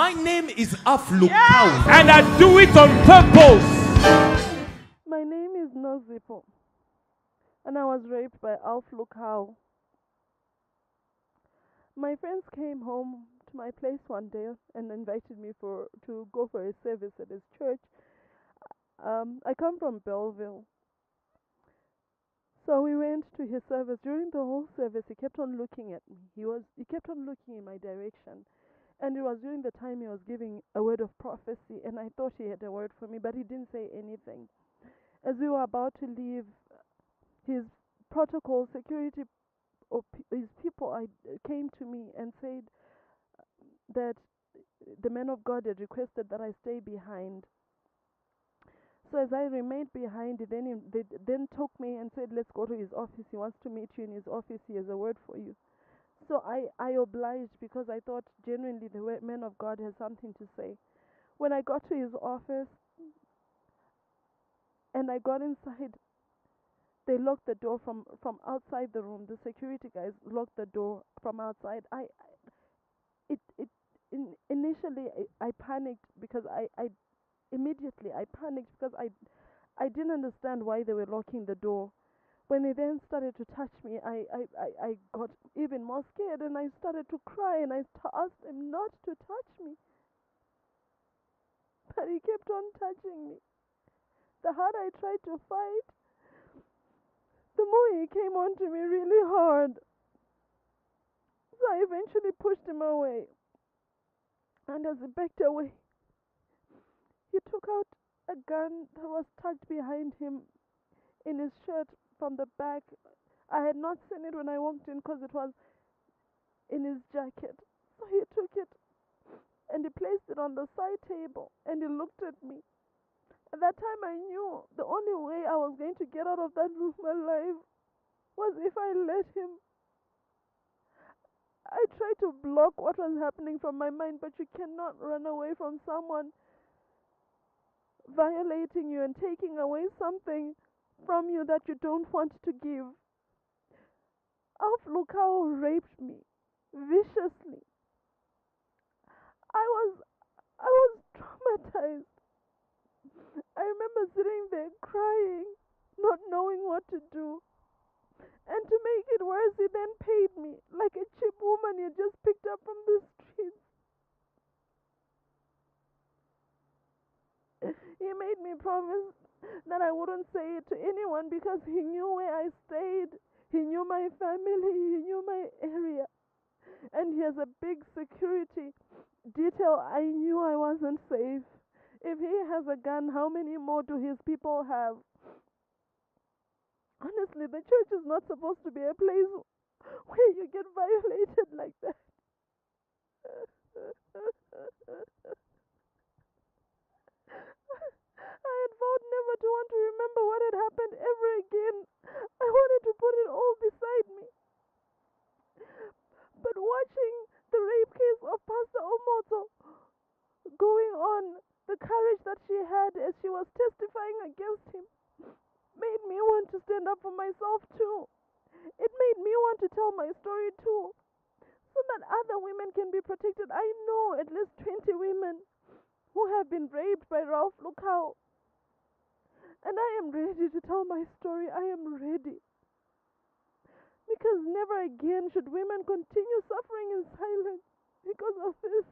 My name is Alph Lukau. And I do it on purpose. My name is Nozipo, and I was raped by Alph Lukau. My friends came home to my place one day and invited me to go for a service at his church. I come from Belleville. So we went to his service. During the whole service, he kept on looking at me. He kept on looking in my direction. And it was during the time he was giving a word of prophecy, and I thought he had a word for me, but he didn't say anything. As we were about to leave, his protocol security, or his people came to me and said that the man of God had requested that I stay behind. So as I remained behind, they then took me and said, let's go to his office. He wants to meet you in his office. He has a word for you. So I obliged, because I thought genuinely the man of God has something to say. When I got to his office and I got inside, they locked the door from outside the room. The security guys locked the door from outside. Initially I panicked, because I immediately panicked, because I didn't understand why they were locking the door. When they then started to touch me, I got even more scared, and I started to cry, and I asked him not to touch me. But he kept on touching me. The harder I tried to fight, the more he came on to me really hard. So I eventually pushed him away. And as he backed away, he took out a gun that was tucked behind him in his shirt from the back. I had not seen it when I walked in, because it was in his jacket. So he took it and he placed it on the side table, and he looked at me. At that time I knew the only way I was going to get out of that room alive was if I let him. I tried to block what was happening from my mind, but you cannot run away from someone violating you and taking away something from you that you don't want to give. Alph Lukau raped me viciously. I was traumatized. I remember sitting there crying, not knowing what to do. And to make it worse, he then paid me like a cheap woman he had just picked up from the streets. He made me promise that I wouldn't say it to anyone, because he knew where I stayed. He knew my family. He knew my area. And he has a big security detail. I knew I wasn't safe. If he has a gun, how many more do his people have? Honestly, the church is not supposed to be a place where you get violated like that. I had vowed never to want to remember what had happened ever again. I wanted to put it all beside me. But watching the rape case of Pastor Omoto going on, the courage that she had as she was testifying against him, made me want to stand up for myself too. It made me want to tell my story too, so that other women can be protected. I know at least 20 women who have been raped by Alph Lukau. And I am ready to tell my story. I am ready. Because never again should women continue suffering in silence because of this.